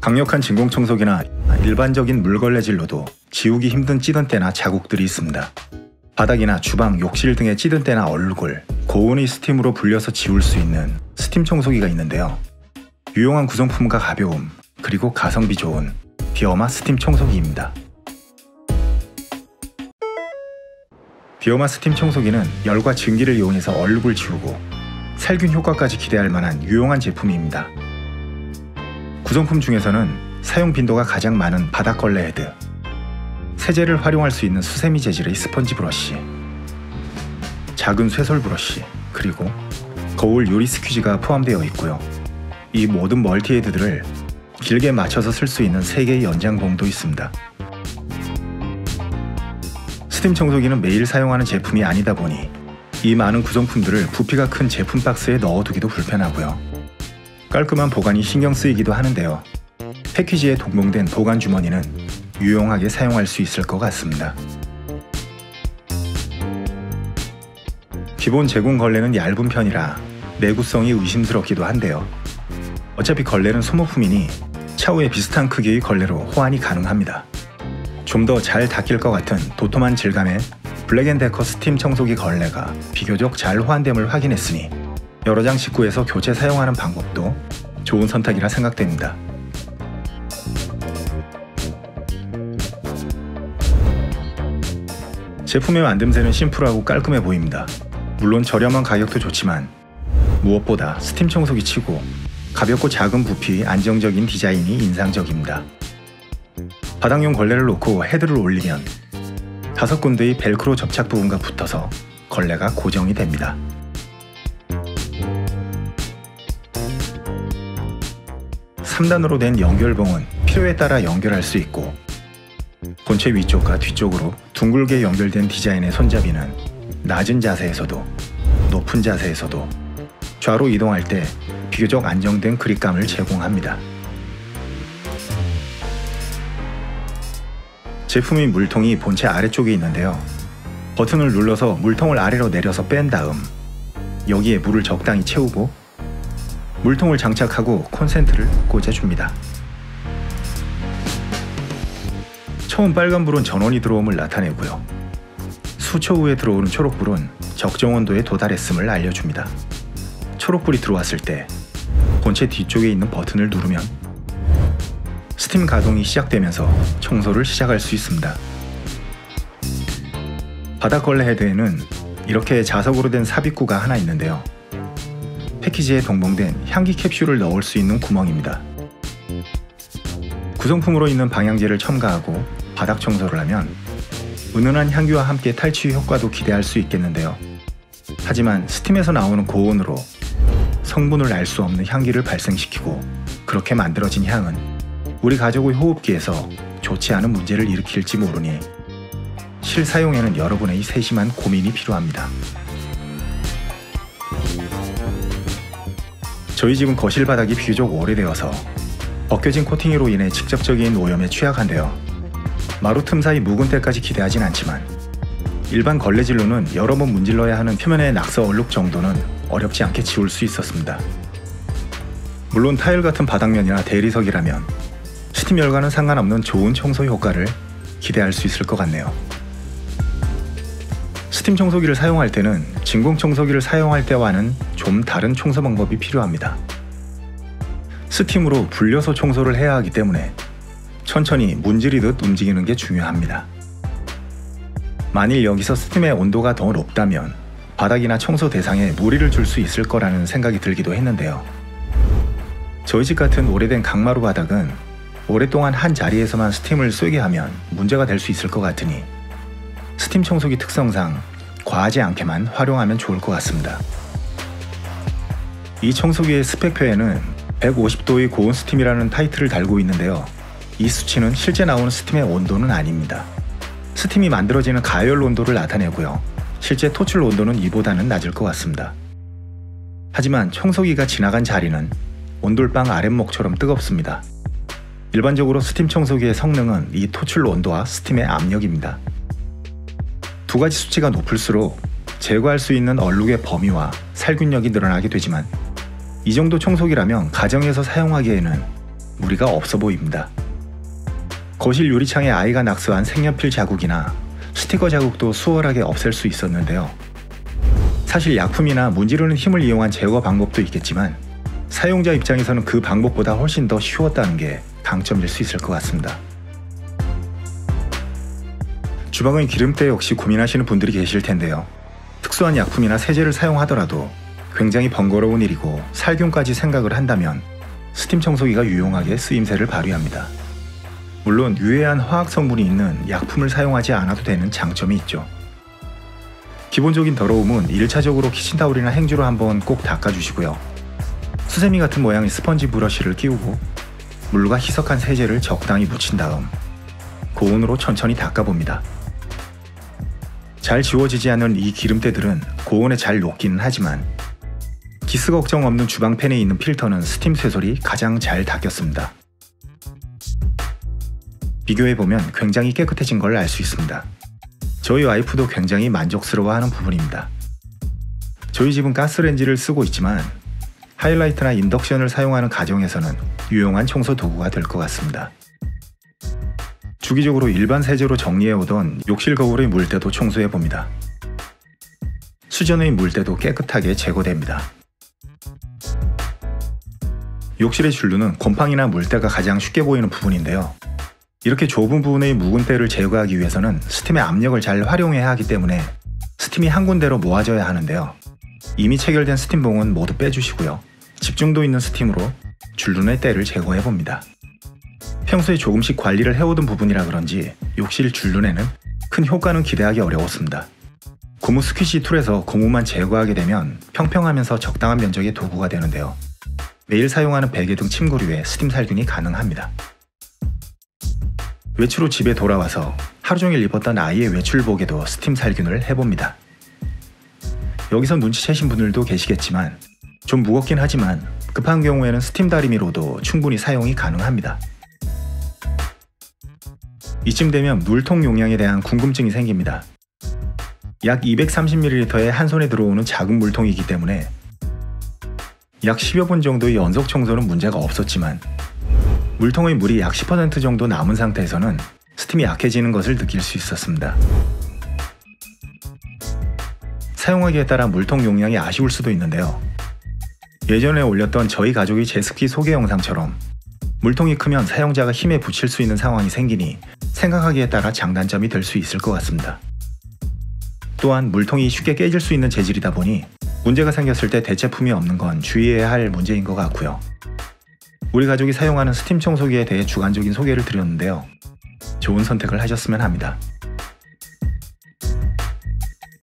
강력한 진공청소기나 일반적인 물걸레질로도 지우기 힘든 찌든 때나 자국들이 있습니다. 바닥이나 주방, 욕실 등의 찌든 때나 얼룩을 고온의 스팀으로 불려서 지울 수 있는 스팀 청소기가 있는데요. 유용한 구성품과 가벼움, 그리고 가성비 좋은 비어마 스팀 청소기입니다. 비어마 스팀 청소기는 열과 증기를 이용해서 얼룩을 지우고 살균 효과까지 기대할 만한 유용한 제품입니다. 구성품 중에서는 사용 빈도가 가장 많은 바닥걸레 헤드, 세제를 활용할 수 있는 수세미 재질의 스펀지 브러쉬, 작은 쇄설 브러쉬, 그리고 거울 유리 스퀴즈가 포함되어 있고요. 이 모든 멀티 헤드들을 길게 맞춰서 쓸 수 있는 3개의 연장봉도 있습니다. 스팀 청소기는 매일 사용하는 제품이 아니다 보니 이 많은 구성품들을 부피가 큰 제품 박스에 넣어두기도 불편하고요. 깔끔한 보관이 신경 쓰이기도 하는데요. 패키지에 동봉된 보관 주머니는 유용하게 사용할 수 있을 것 같습니다. 기본 제공 걸레는 얇은 편이라 내구성이 의심스럽기도 한데요. 어차피 걸레는 소모품이니 차후에 비슷한 크기의 걸레로 호환이 가능합니다. 좀 더 잘 닦일 것 같은 도톰한 질감의 블랙앤데커 스팀 청소기 걸레가 비교적 잘 호환됨을 확인했으니 여러 장 직구해서 교체 사용하는 방법도 좋은 선택이라 생각됩니다. 제품의 만듦새는 심플하고 깔끔해 보입니다. 물론 저렴한 가격도 좋지만 무엇보다 스팀 청소기 치고 가볍고 작은 부피의 안정적인 디자인이 인상적입니다. 바닥용 걸레를 놓고 헤드를 올리면 5군데의 벨크로 접착 부분과 붙어서 걸레가 고정이 됩니다. (3단으로) 된 연결봉은 필요에 따라 연결할 수 있고 본체 위쪽과 뒤쪽으로 둥글게 연결된 디자인의 손잡이는 낮은 자세에서도 높은 자세에서도 좌로 이동할 때 비교적 안정된 그립감을 제공합니다. 제품의 물통이 본체 아래쪽에 있는데요. 버튼을 눌러서 물통을 아래로 내려서 뺀 다음 여기에 물을 적당히 채우고 물통을 장착하고 콘센트를 꽂아줍니다. 처음 빨간불은 전원이 들어옴을 나타내고요. 수초 후에 들어오는 초록불은 적정 온도에 도달했음을 알려줍니다. 초록불이 들어왔을 때 본체 뒤쪽에 있는 버튼을 누르면 스팀 가동이 시작되면서 청소를 시작할 수 있습니다. 바닥걸레 헤드에는 이렇게 자석으로 된 삽입구가 하나 있는데요. 패키지에 동봉된 향기 캡슐을 넣을 수 있는 구멍입니다. 구성품으로 있는 방향제를 첨가하고 바닥 청소를 하면 은은한 향기와 함께 탈취 효과도 기대할 수 있겠는데요. 하지만 스팀에서 나오는 고온으로 성분을 알 수 없는 향기를 발생시키고 그렇게 만들어진 향은 우리 가족의 호흡기에서 좋지 않은 문제를 일으킬지 모르니 실사용에는 여러분의 세심한 고민이 필요합니다. 저희 집은 거실 바닥이 비교적 오래되어서 벗겨진 코팅으로 인해 직접적인 오염에 취약한데요. 마루 틈 사이 묵은 때까지 기대하진 않지만 일반 걸레질로는 여러 번 문질러야 하는 표면의 낙서 얼룩 정도는 어렵지 않게 지울 수 있었습니다. 물론 타일 같은 바닥면이나 대리석이라면 스팀 열과는 상관없는 좋은 청소 효과를 기대할 수 있을 것 같네요. 스팀 청소기를 사용할 때는 진공 청소기를 사용할 때와는 좀 다른 청소 방법이 필요합니다. 스팀으로 불려서 청소를 해야 하기 때문에 천천히 문지르듯 움직이는 게 중요합니다. 만일 여기서 스팀의 온도가 더 높다면 바닥이나 청소 대상에 무리를 줄 수 있을 거라는 생각이 들기도 했는데요. 저희 집 같은 오래된 강마루 바닥은 오랫동안 한 자리에서만 스팀을 쏘게 하면 문제가 될 수 있을 것 같으니 스팀 청소기 특성상 과하지 않게만 활용하면 좋을 것 같습니다. 이 청소기의 스펙표에는 150도의 고온 스팀이라는 타이틀을 달고 있는데요. 이 수치는 실제 나오는 스팀의 온도는 아닙니다. 스팀이 만들어지는 가열 온도를 나타내고요. 실제 토출 온도는 이보다는 낮을 것 같습니다. 하지만 청소기가 지나간 자리는 온돌방 아랫목처럼 뜨겁습니다. 일반적으로 스팀 청소기의 성능은 이 토출 온도와 스팀의 압력입니다. 두 가지 수치가 높을수록 제거할 수 있는 얼룩의 범위와 살균력이 늘어나게 되지만 이 정도 청소기라면 가정에서 사용하기에는 무리가 없어 보입니다. 거실 유리창에 아이가 낙서한 색연필 자국이나 스티커 자국도 수월하게 없앨 수 있었는데요. 사실 약품이나 문지르는 힘을 이용한 제거 방법도 있겠지만 사용자 입장에서는 그 방법보다 훨씬 더 쉬웠다는 게 강점일 수 있을 것 같습니다. 주방의 기름때 역시 고민하시는 분들이 계실 텐데요. 특수한 약품이나 세제를 사용하더라도 굉장히 번거로운 일이고 살균까지 생각을 한다면 스팀 청소기가 유용하게 쓰임새를 발휘합니다. 물론 유해한 화학 성분이 있는 약품을 사용하지 않아도 되는 장점이 있죠. 기본적인 더러움은 1차적으로 키친타올이나 행주로 한번 꼭 닦아주시고요. 수세미 같은 모양의 스펀지 브러쉬를 끼우고 물과 희석한 세제를 적당히 묻힌 다음 고온으로 천천히 닦아봅니다. 잘 지워지지 않는 이 기름때들은 고온에 잘 녹기는 하지만 기스 걱정 없는 주방팬에 있는 필터는 스팀 쇄솔이 가장 잘 닦였습니다. 비교해보면 굉장히 깨끗해진 걸 알 수 있습니다. 저희 와이프도 굉장히 만족스러워하는 부분입니다. 저희 집은 가스레인지를 쓰고 있지만 하이라이트나 인덕션을 사용하는 가정에서는 유용한 청소 도구가 될 것 같습니다. 주기적으로 일반 세제로 정리해오던 욕실 거울의 물때도 청소해봅니다. 수전의 물때도 깨끗하게 제거됩니다. 욕실의 줄루는 곰팡이나 물때가 가장 쉽게 보이는 부분인데요. 이렇게 좁은 부분의 묵은 때를 제거하기 위해서는 스팀의 압력을 잘 활용해야 하기 때문에 스팀이 한 군데로 모아져야 하는데요. 이미 체결된 스팀봉은 모두 빼주시고요. 집중도 있는 스팀으로 줄눈의 때를 제거해봅니다. 평소에 조금씩 관리를 해오던 부분이라 그런지 욕실 줄눈에는 큰 효과는 기대하기 어려웠습니다. 고무 스퀴시 툴에서 고무만 제거하게 되면 평평하면서 적당한 면적의 도구가 되는데요. 매일 사용하는 베개 등 침구류에 스팀 살균이 가능합니다. 외출 후 집에 돌아와서 하루 종일 입었던 아이의 외출복에도 스팀 살균을 해봅니다. 여기서 눈치채신 분들도 계시겠지만 좀 무겁긴 하지만 급한 경우에는 스팀 다리미로도 충분히 사용이 가능합니다. 이쯤 되면 물통 용량에 대한 궁금증이 생깁니다. 약 230ml의 한 손에 들어오는 작은 물통이기 때문에 약 10여 분 정도의 연속 청소는 문제가 없었지만 물통의 물이 약 10% 정도 남은 상태에서는 스팀이 약해지는 것을 느낄 수 있었습니다. 사용하기에 따라 물통 용량이 아쉬울 수도 있는데요. 예전에 올렸던 저희 가족의 제습기 소개 영상처럼 물통이 크면 사용자가 힘에 부칠 수 있는 상황이 생기니 생각하기에 따라 장단점이 될 수 있을 것 같습니다. 또한 물통이 쉽게 깨질 수 있는 재질이다 보니 문제가 생겼을 때 대체품이 없는 건 주의해야 할 문제인 것 같고요. 우리 가족이 사용하는 스팀 청소기에 대해 주관적인 소개를 드렸는데요. 좋은 선택을 하셨으면 합니다.